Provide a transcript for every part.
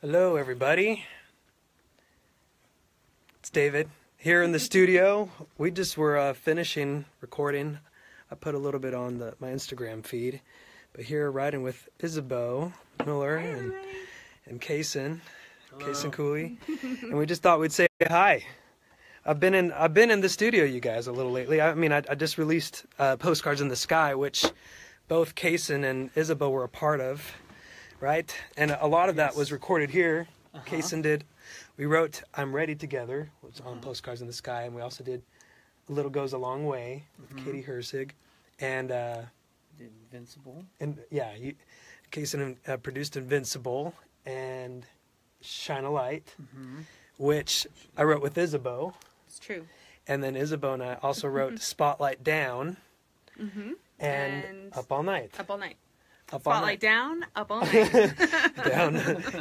Hello, everybody. It's David here in the studio. We just were finishing recording. I put a little bit on my Instagram feed, but here riding with Isabeau Miller and Kaysen Cooley, and we just thought we'd say hi. I've been in the studio, you guys, a little lately. I mean, I just released Postcards in the Sky, which both Kaysen and Isabeau were a part of. Right? And a lot of that was recorded here. Kaysen did. We wrote I'm Ready Together, which was on Postcards in the Sky, and we also did A Little Goes a Long Way with Katie Herzig. And did Invincible. And yeah, Kaysen produced Invincible and Shine a Light, which I wrote with Isabeau. It's true. And then Isabeau and I also wrote Spotlight Down and Up All Night. Up All Night. Up Spotlight down, up all night. Down.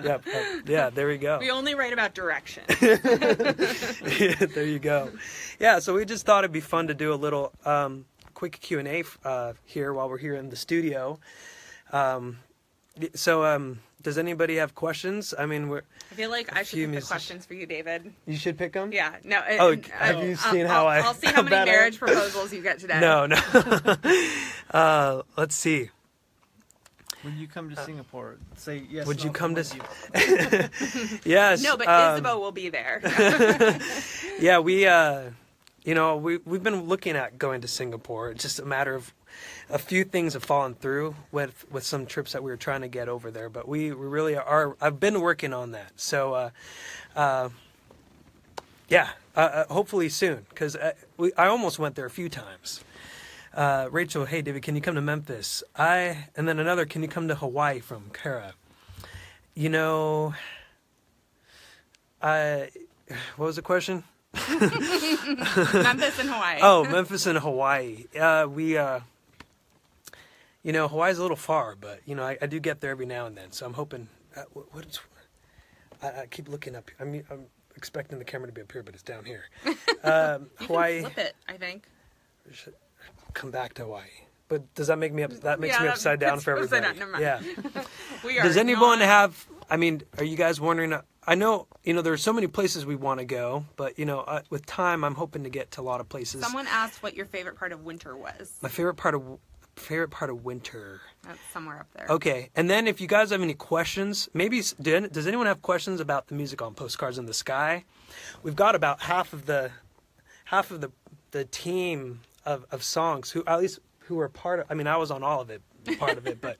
Yep. Yeah, there we go. We only write about direction. Yeah, there you go. Yeah, so we just thought it'd be fun to do a little quick Q&A here while we're here in the studio. Does anybody have questions? I mean, I feel like I should pick the questions for you, David. You should pick them? Yeah. No. Have you seen I'll see how many marriage proposals you get today. No. Let's see. When you come to Singapore, say yes. Would you come to? Yes. No, but Isabeau will be there. Yeah, we've been looking at going to Singapore. It's just a matter of a few things have fallen through with some trips that we were trying to get over there. But we really are. I've been working on that. So, hopefully soon, because I almost went there a few times. Rachel, hey David, can you come to Memphis? And then another, can you come to Hawaii from Kara? What was the question? Memphis and Hawaii. Oh, Memphis and Hawaii. Hawaii's a little far, but I do get there every now and then. So I'm hoping. I keep looking up. I'm expecting the camera to be up here, but it's down here. Hawaii. Can flip it, I think. Come back to Hawaii, but does that make me that makes me upside down for everybody? Never mind. Yeah. Does anyone have? I mean, are you guys wondering? I know there are so many places we want to go, but with time, I'm hoping to get to a lot of places. Someone asked what your favorite part of winter was. My favorite part of winter. That's somewhere up there. Okay, and then if you guys have any questions, maybe does anyone have questions about the music on Postcards in the Sky? We've got about half of the team of songs who are part of. I mean, I was on all of it, part of it, but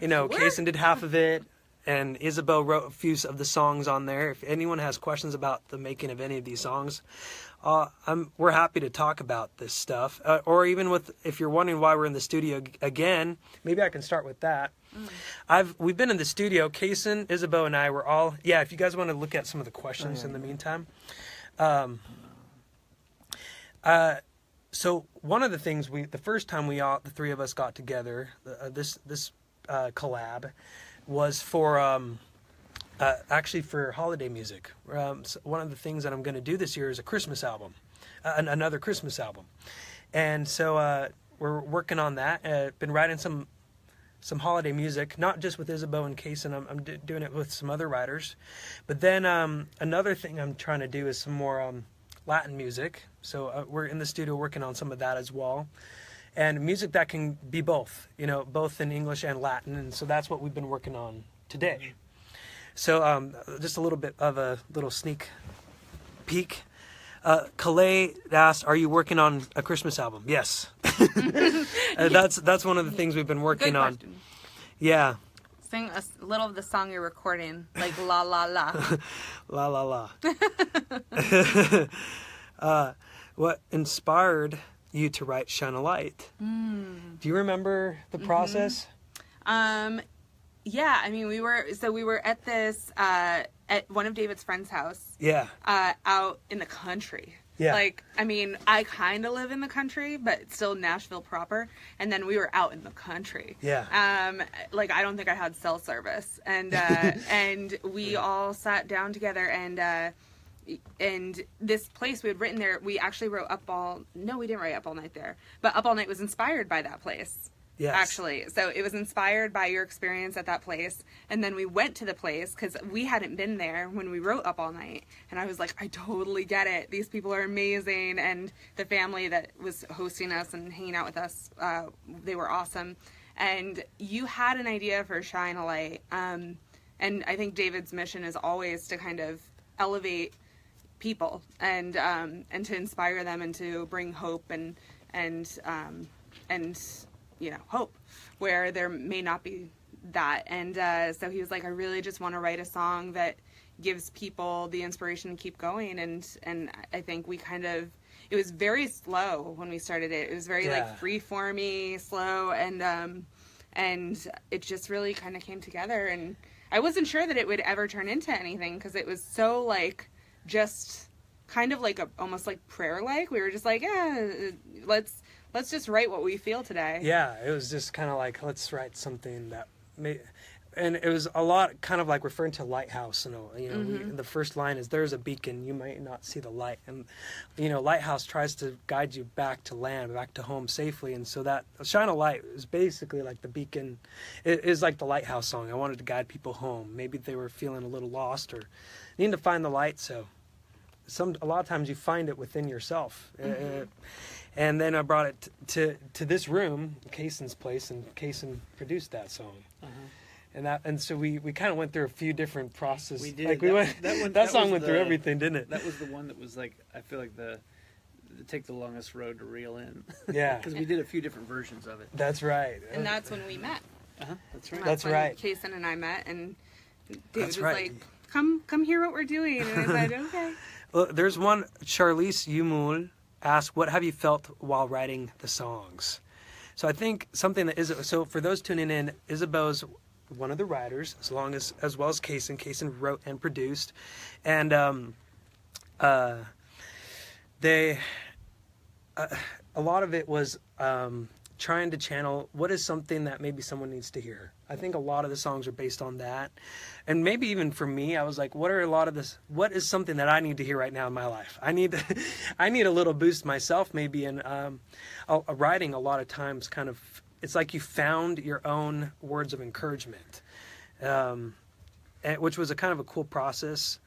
Kaysen did half of it, and Isabeau wrote a few of the songs on there. If anyone has questions about the making of any of these songs, we're happy to talk about this stuff. Or even if you're wondering why we're in the studio again, maybe I can start with that. We've been in the studio. Kaysen, Isabeau, and I were all. Yeah, if you guys want to look at some of the questions in the meantime. So one of the things the first time the three of us got together, this collab, was for actually for holiday music. So one of the things that I'm going to do this year is a Christmas album, another Christmas album, and so we're working on that. Been writing some holiday music, not just with Isabeau and Kaysen. I'm doing it with some other writers, but then another thing I'm trying to do is some more Latin music. So we're in the studio working on some of that as well, and music that can be both in English and Latin, and so that's what we've been working on today. So just a little bit of a little sneak peek. Calais asked, "Are you working on a Christmas album?" Yes, that's one of the things we've been working on. Yeah. Sing a little of the song you're recording, like La La La. La La La. What inspired you to write Shine a Light? Do you remember the process? Yeah, I mean, we were at this at one of David's friend's house. Yeah. Out in the country. Yeah. Like, I mean, I kind of live in the country, but it's still Nashville proper. And then we were out in the country. Yeah. Like, I don't think I had cell service. And and we all sat down together, and this place we had written there, we actually wrote we didn't write Up All Night there. But Up All Night was inspired by that place. Yes. Actually. So it was inspired by your experience at that place. And then we went to the place because we hadn't been there when we wrote Up All Night. And I was like, I totally get it. These people are amazing. And the family that was hosting us and hanging out with us, they were awesome. And you had an idea for Shine a Light. And I think David's mission is always to kind of elevate people and to inspire them and to bring hope and hope where there may not be that. And so he was like, I really just want to write a song that gives people the inspiration to keep going. And I think it was very slow when we started it. It was very like free-formy, slow, and it just really kind of came together. And I wasn't sure that it would ever turn into anything because it was so like just kind of like almost like prayer-like. We were just like, let's just write what we feel today. Yeah, it was just kind of like, let's write something that and it was a lot kind of like referring to lighthouse. The first line is, there's a beacon, you might not see the light. And, lighthouse tries to guide you back to land, back to home safely. And so that Shine a Light is basically like the beacon. It is like the lighthouse song. I wanted to guide people home. Maybe they were feeling a little lost or needing to find the light. So a lot of times you find it within yourself. And then I brought it to this room, Kaysen's place, and Kaysen produced that song. And so we kind of went through a few different processes. We did. Like that song went through everything, didn't it? That was the one that was like, I feel like take the longest road to reel in. Yeah. Because we did a few different versions of it. That's right. And that's when we met. That's right. That's when right. Kaysen and I met, and David was right. like, come hear what we're doing. And I said, okay. Well, there's one, Charlize Yumul asked, what have you felt while writing the songs? So I think something so for those tuning in, Isabeau's one of the writers, as well as Kaysen. Kaysen wrote and produced. And they, a lot of it was trying to channel what is something that maybe someone needs to hear. I think a lot of the songs are based on that. And maybe even for me, I was like, what is something that I need to hear right now in my life? I need a little boost myself, maybe. And writing a lot of times kind of, it's like you found your own words of encouragement, which was a kind of a cool process.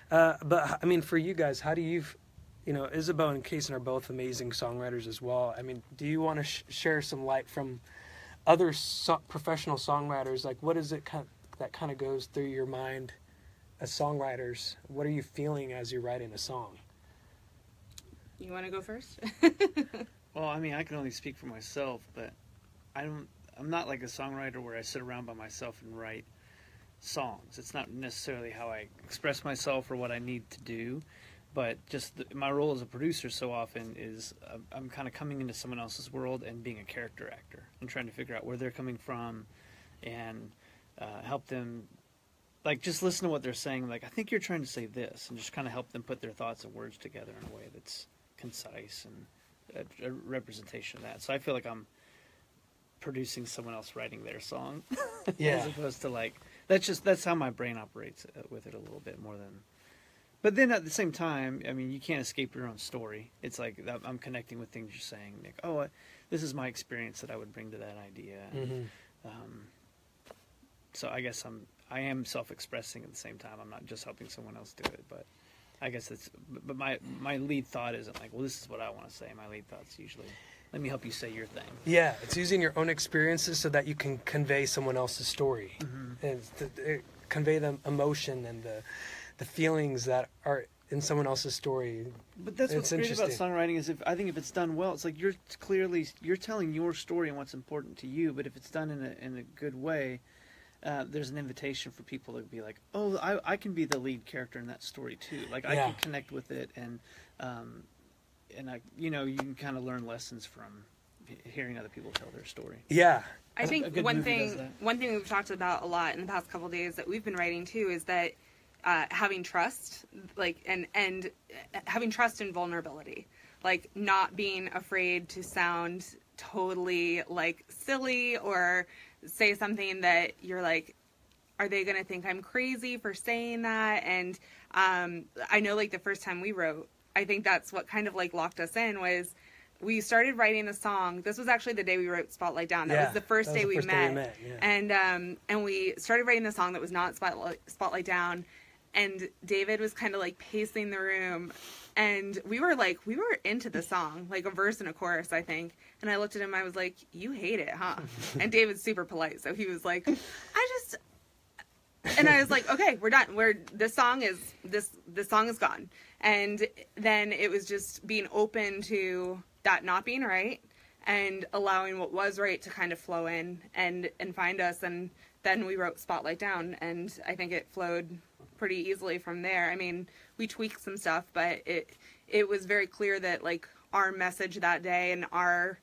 But I mean, for you guys, how do you, Isabeau and Kaysen are both amazing songwriters as well. I mean, do you want to share some light from other professional songwriters? Like, what is it that kind of goes through your mind as songwriters? What are you feeling as you're writing a song? You want to go first? Well, I mean, I can only speak for myself, but I'm not like a songwriter where I sit around by myself and write songs. It's not necessarily how I express myself or what I need to do, but just my role as a producer so often is I'm kind of coming into someone else's world and being a character actor and trying to figure out where they're coming from and help them, like, just listen to what they're saying. Like, I think you're trying to say this, and just kind of help them put their thoughts and words together in a way that's concise and a representation of that. So I feel like I'm producing someone else writing their song. As opposed to like, that's how my brain operates with it a little bit more than. But then at the same time, I mean, you can't escape your own story. It's like I'm connecting with things you're saying. Like, this is my experience that I would bring to that idea. Mm-hmm. So I guess I am self-expressing at the same time. I'm not just helping someone else do it. But I guess but my lead thought isn't like, well, this is what I want to say. My lead thought's usually, let me help you say your thing. Yeah, it's using your own experiences so that you can convey someone else's story. Mm-hmm. And convey the emotion and the feelings that are in someone else's story. But that's what's great about songwriting is I think if it's done well, it's like you're telling your story and what's important to you. But if it's done in a good way, there's an invitation for people to be like, oh, I can be the lead character in that story too. Like I can connect with it, and you can kind of learn lessons from hearing other people tell their story. Yeah. I think one thing we've talked about a lot in the past couple of days that we've been writing too is that having trust, like, and having trust and vulnerability, like not being afraid to sound totally like silly or say something that you're like, are they going to think I'm crazy for saying that? And I know like the first time we wrote, I think that's what kind of like locked us in was we started writing the song. This was actually the day we wrote Spotlight Down. That was the first day we met. Yeah. And we started writing the song that was not Spotlight Down. And David was kind of like pacing the room. And we were into the song, like a verse and a chorus, I think. And I looked at him, I was like, you hate it, huh? And David's super polite. So he was like, and I was like, okay, we're done. This song is gone. And then it was just being open to that not being right and allowing what was right to kind of flow in and find us. And then we wrote Spotlight Down, and I think it flowed pretty easily from there. I mean, we tweaked some stuff, but it was very clear that like our message that day and our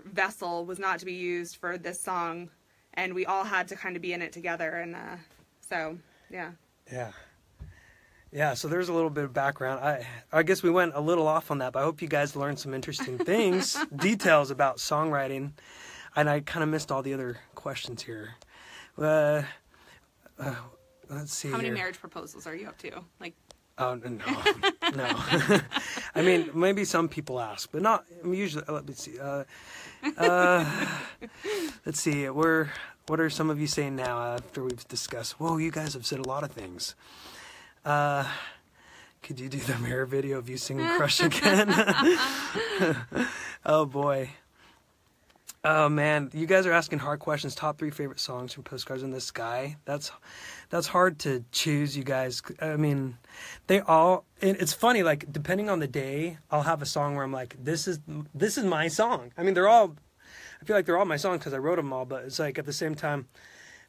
vessel was not to be used for this song, and we all had to kind of be in it together. And so so there's a little bit of background. I guess we went a little off on that, but I hope you guys learned some interesting things, details about songwriting, and I kind of missed all the other questions here. Let's see. How many marriage proposals are you up to? Like, oh no. I mean, maybe some people ask, but not usually. Let me see. Let's see. What are some of you saying now after we've discussed? Whoa, you guys have said a lot of things. Could you do the mirror video of you singing Crush again? Oh boy. Oh man, you guys are asking hard questions. Top 3 favorite songs from Postcards in the Sky. That's hard to choose, you guys. I mean, it's funny, like depending on the day, I'll have a song where I'm like, this is my song. I mean, I feel like they're all my songs because I wrote them all, but it's like at the same time,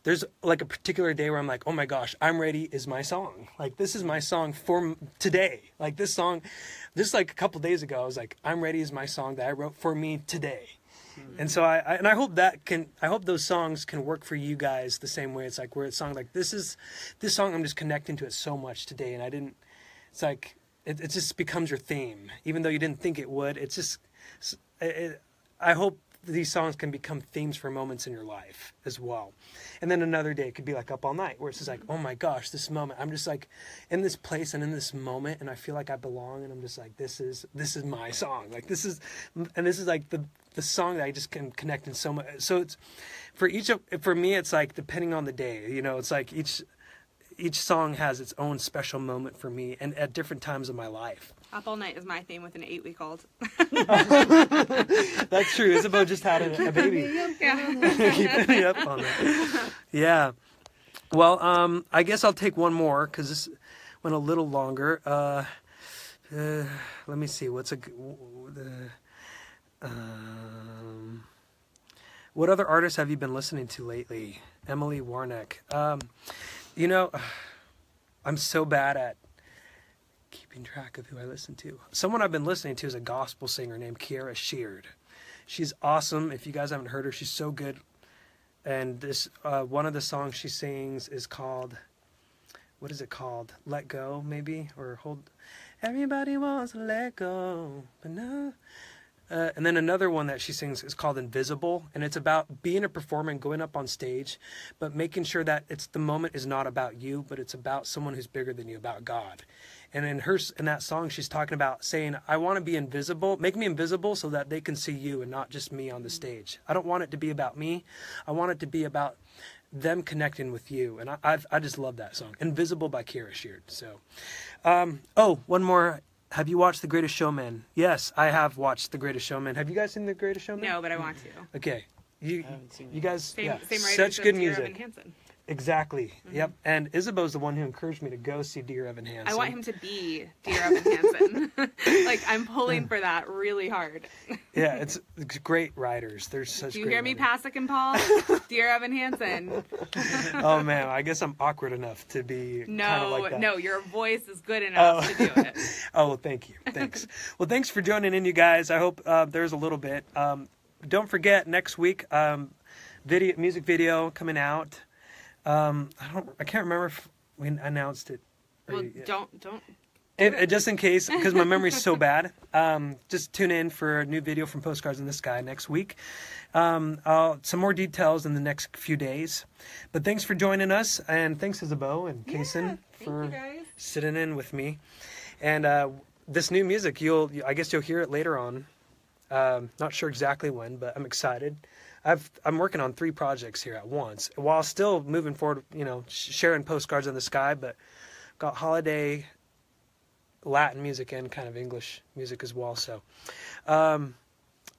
there's like a particular day where I'm like, oh my gosh, I'm Ready is my song. Like, this is my song for today. Like this song, just like a couple days ago, I was like, I'm Ready is my song that I wrote for me today. Mm-hmm. And so I hope those songs can work for you guys the same way. It's like where it's song like this song, I'm just connecting to it so much today. And it's like, it just becomes your theme, even though you didn't think it would. It's just, I hope these songs can become themes for moments in your life as well. And then another day it could be like Up All Night, where it's just like, oh my gosh, this moment, I'm just like in this place and in this moment, and I feel like I belong, and I'm just like, this is my song. Like this is like the song that I just can connect in so much. So it's for me, it's like depending on the day, you know, it's like each song has its own special moment for me and at different times of my life. Up All Night is my theme with an 8-week-old. That's true. Isabel just had a baby. Yeah. Keep me up on that. Yeah. Well, I guess I'll take one more because this went a little longer. Let me see. What other artists have you been listening to lately? Emily Warnick. You know, I'm so bad at keeping track of who I listen to. Someone I've been listening to is a gospel singer named Kiara Sheard. She's awesome. If you guys haven't heard her, she's so good. And this one of the songs she sings is called, what is it called? Let Go, maybe? Or Hold. Everybody wants to let go, but no. And then another one that she sings is called Invisible, and it's about being a performer and going up on stage, but making sure that the moment is not about you, but it's about someone who's bigger than you, about God. And in that song, she's talking about saying, I want to be invisible, make me invisible so that they can see you and not just me on the stage. I don't want it to be about me. I want it to be about them connecting with you. And I just love that song, Invisible by Kiara Sheard. So, one more. Have you watched The Greatest Showman? Yes, I have watched The Greatest Showman. Have you guys seen The Greatest Showman? No, but I want to. Okay. You guys, same such good music. Evan Hansen. Exactly. Mm-hmm. Yep. And Isabeau's the one who encouraged me to go see Dear Evan Hansen. I want him to be Dear Evan Hansen. Like, I'm pulling for that really hard. Yeah, it's great writers. There's such. Do you hear me, Pasek and Paul? Dear Evan Hansen. Oh man, I guess I'm awkward enough to be. kind of like that. No, your voice is good enough to do it. Oh, well, thank you. Thanks. Well, thanks for joining in, you guys. I hope there's a little bit. Don't forget next week, music video coming out. I can't remember if we announced it. Well, don't. Just in case, because my memory's so bad. Just tune in for a new video from Postcards in the Sky next week. Some more details in the next few days. But thanks for joining us, and thanks Isabeau and Kaysen for sitting in with me. And this new music, I guess you'll hear it later on. Not sure exactly when, but I'm excited. I'm working on 3 projects here at once, while still moving forward, sharing postcards in the sky, but got holiday Latin music and kind of English music as well. So I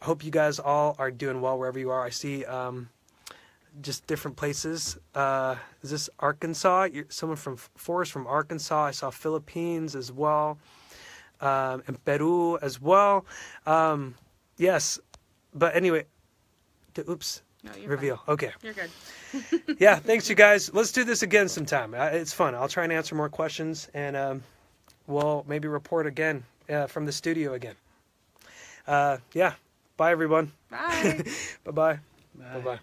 hope you guys all are doing well wherever you are. I see just different places. Is this Arkansas? Someone from Forrest from Arkansas. I saw Philippines as well, and Peru as well. Yes, but anyway, oops. No, you're reveal. fine. Okay. You're good. Yeah, thanks you guys. Let's do this again sometime. It's fun. I'll try and answer more questions, and we'll maybe report again from the studio again. Yeah. Bye, everyone. Bye. Bye-bye. Bye. Bye-bye.